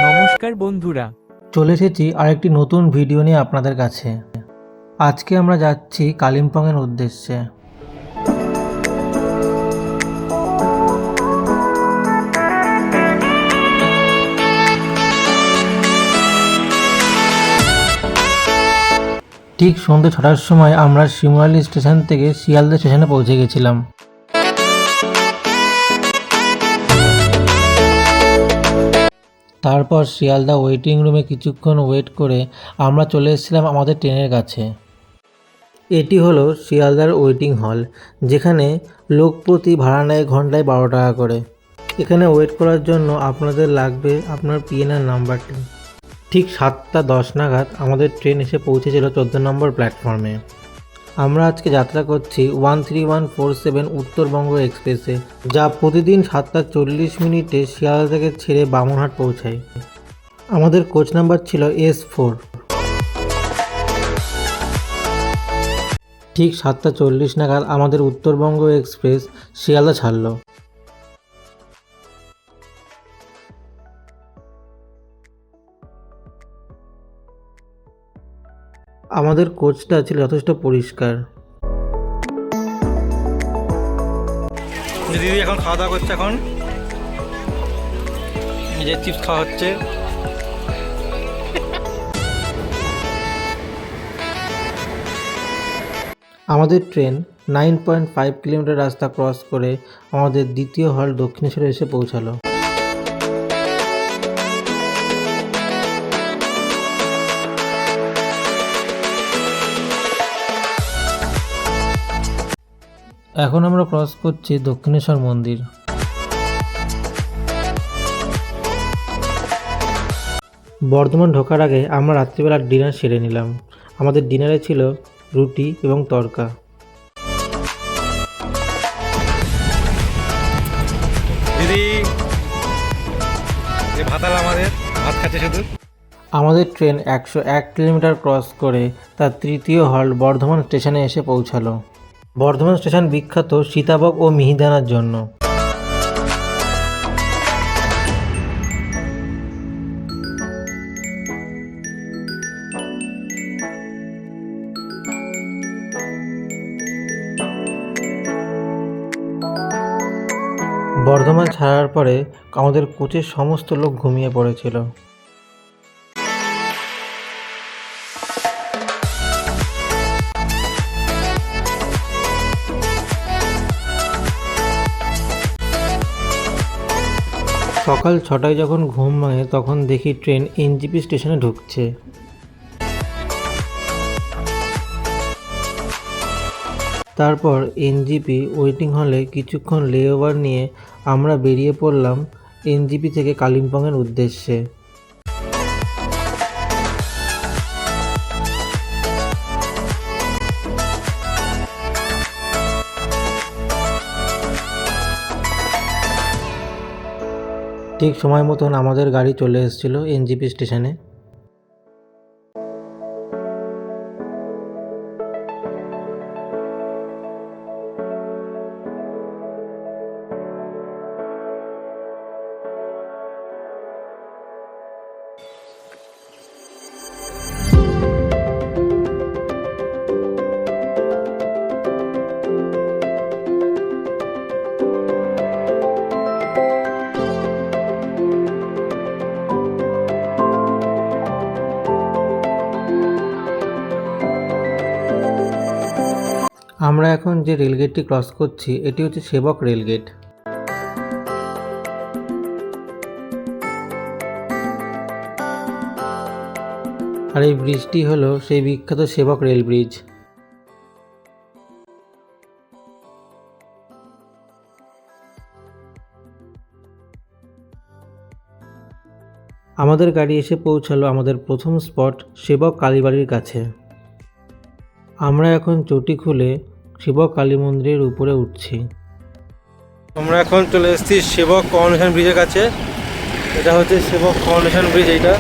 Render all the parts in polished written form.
নমস্কার বন্ধুরা, চলে এসেছি আরেকটি নতুন ভিডিও নিয়ে আপনাদের কাছে। আজকে আমরা যাচ্ছি কালিম্পংয়ের উদ্দেশ্যে। ঠিক সন্ধ্যে 6টার সময় আমরা শিমুরালী স্টেশন থেকে শিয়ালদা স্টেশনে পৌঁছে গেছিলাম। তারপর শিয়ালদা ওয়েটিং রুমে কিছুক্ষণ ওয়েট করে আমরা চলে এসেছিলাম আমাদের ট্রেনের কাছে। এটি হলো শিয়ালদার ওয়েটিং হল, যেখানে লোক প্রতি ভাড়া নেয় ঘন্টায় 12 টাকা করে। এখানে ওয়েট করার জন্য আপনাদের লাগবে আপনার পিএনআর নাম্বারটি। ঠিক 7টা 10 নাগাদ আমাদের ট্রেন এসে পৌঁছেছিল 14 নম্বর প্ল্যাটফর্মে। আমরা আজকে যাত্রা করছি 13147 উত্তরবঙ্গ এক্সপ্রেসে, যা প্রতিদিন 7টা 40 শিয়ালদা থেকে ছেড়ে বামুনহাট পৌঁছায়। আমাদের কোচ নাম্বার ছিল S4। ঠিক 7টা 40 নাগাদ আমাদের উত্তরবঙ্গ এক্সপ্রেস শিয়ালদা ছাড়ল। আমাদের কোচটা ছিল যথেষ্ট পরিষ্কার। দিদি এখন খাওয়া দাওয়া করছে, এখন নিজের চিপস খাওয়া হচ্ছে। আমাদের ট্রেন 9.5 কিলোমিটার রাস্তা ক্রস করে আমাদের দ্বিতীয় হল দক্ষিণেশ্বরে এসে পৌঁছালো। এখন আমরা ক্রস করছি দক্ষিণেশ্বর মন্দির। বর্ধমান ঢোকার আগে আমরা রাত্রিবেলা ডিনার সেরে নিলাম। আমাদের ডিনারে ছিল রুটি এবং তড়কা। দিদি ভাতাল আমাদের ভাত খাচ্ছে শুধু। আমাদের ট্রেন 101 কিলোমিটার ক্রস করে তার তৃতীয় হল্ট বর্ধমান স্টেশনে এসে পৌঁছালো। বর্ধমান স্টেশন বিখ্যাত সীতাভোগ ও মিহিদানার জন্য। বর্ধমান ছাড়ার পরে আমাদের কোচের সমস্ত লোক ঘুমিয়ে পড়েছিল। সকাল 6টায় যখন ঘুম ভাঙে তখন দেখি ট্রেন এনজিপি স্টেশনে ঢুকছে। তারপর এনজিপি ওয়েটিং হলে কিছুক্ষণ লেওভার নিয়ে আমরা বেরিয়ে পড়লাম এনজিপি থেকে কালিম্পংয়ের উদ্দেশ্যে। ঠিক সময় মতন আমাদের গাড়ি চলে এসেছিল এনজিপি স্টেশনে। আমরা এখন যে রেলগেটটি ক্রস করছি এটি হচ্ছে সেবক রেলগেট। আর এই ব্রিজটি হলো সেই বিখ্যাত সেবক রেল ব্রিজ। আমাদের গাড়ি এসে পৌঁছালো আমাদের প্রথম স্পট সেবক কালীবাড়ির কাছে। আমরা এখন চটি খুলে সেবক কালী মন্দিরের উপরে উঠছি। আমরা এখন চলে এসেছি সেবক করোনেশন ব্রিজের কাছে। এটা হচ্ছে সেবক করোনেশন ব্রিজ। এইটা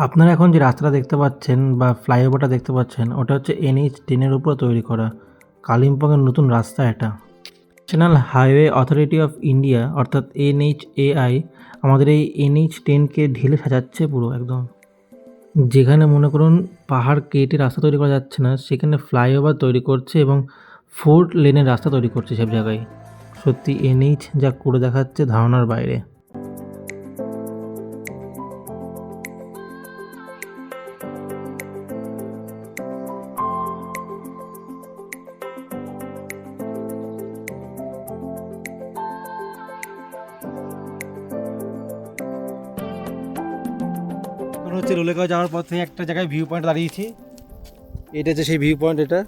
আপনারা এখন যে রাস্তাটা দেখতে পাচ্ছেন বা ফ্লাইওভারটা দেখতে পাচ্ছেন ওটা হচ্ছে NH10-এর উপর তৈরি করা কালিম্পংয়ের নতুন রাস্তা এটা। National highway authority of India অর্থাৎ NHAI আমাদের এই NH10-কে ঢেলে সাজাচ্ছে পুরো একদম। যেখানে মনে করুন পাহাড় কেটে রাস্তা তৈরি করা যাচ্ছে না সেখানে ফ্লাইওভার তৈরি করছে এবং 4 লেনের রাস্তা তৈরি করছে সব জায়গায়। সত্যি NH যা করে দেখাচ্ছে ধারণার বাইরে। এখন হচ্ছে লোলেগাঁও যাওয়ার পথে একটা জায়গায় ভিউ পয়েন্ট দাঁড়িয়েছি। এটা হচ্ছে সেই ভিউ পয়েন্ট এটা,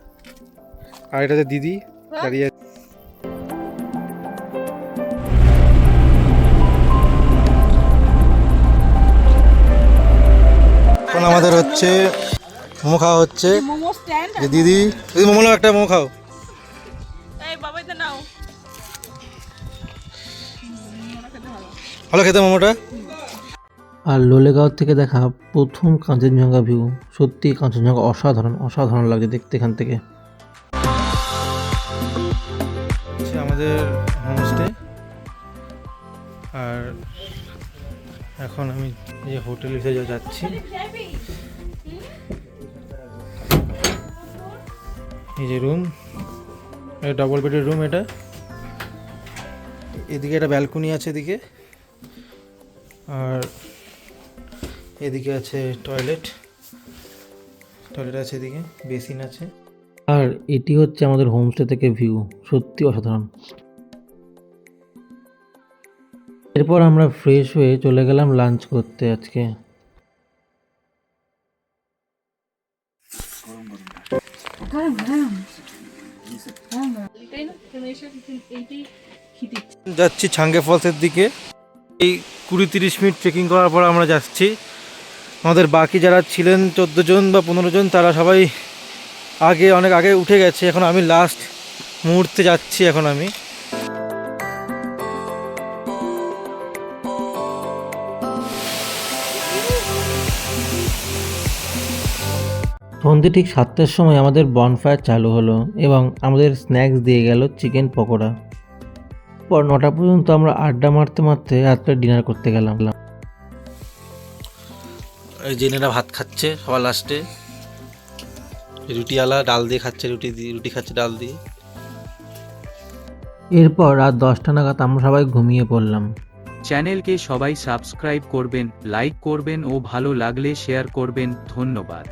আর এটা হচ্ছে দিদি দাঁড়িয়ে আছে। এখন আমাদের হচ্ছে মোমো খাওয়া হচ্ছে। মোমো স্ট্যান্ড যে দিদি দিদি মোমো নাও, একটা মোমো খাও। এই বাবাই তো নাও ভালো খেতে মোমোটা। আর লোলেগাঁও থেকে দেখা প্রথম কাঞ্চনজঙ্ঘা ভিউ। সত্যি কাঞ্চনজঙ্ঘা অসাধারণ অসাধারণ লাগছে দেখতে এখান থেকে। হচ্ছে আমাদের হোমস্টে। আর এখন আমি যে হোটেল হিসেবে যাচ্ছি, এই যে রুম, ডবল বেডের রুম এটা। এদিকে একটা ব্যালকনি আছে এদিকে, আর এদিকে আছে টয়লেট আছে এদিকে, বেসিন আছে। আর এটি হচ্ছে আমাদের হোমস্টে থেকে ভিউ, সত্যি অসাধারণ। এরপর আমরা ফ্রেশ হয়ে চলে গেলাম লাঞ্চ করতে আজকে। যাচ্ছি ছাঙ্গে ফলসের দিকে। এই 20-30 মিনিট ট্রেকিং করার পর আমরা যাচ্ছি। আমাদের বাকি যারা ছিলেন 14 জন বা 15 জন তারা সবাই অনেক আগে উঠে গেছে। এখন আমি লাস্ট মুহূর্তে যাচ্ছি এখন আমি। সন্ধ্যে ঠিক 7টার সময় আমাদের বনফায়ার চালু হলো এবং আমাদের স্ন্যাক্স দিয়ে গেল চিকেন পকোড়া। পর 9টা পর্যন্ত আমরা আড্ডা মারতে মারতে রাত্রে ডিনার করতে গেলাম। জেনেরা ভাত খাচ্ছে সবার লাস্টে, রুটিওয়ালা ডাল দিয়ে খাচ্ছে, রুটি খাচ্ছে ডাল দিয়ে। এরপর রাত 10টা নাগাদ আমরা সবাই ঘুমিয়ে পড়লাম। চ্যানেলকে সবাই সাবস্ক্রাইব করবেন, লাইক করবেন ও ভালো লাগলে শেয়ার করবেন। ধন্যবাদ।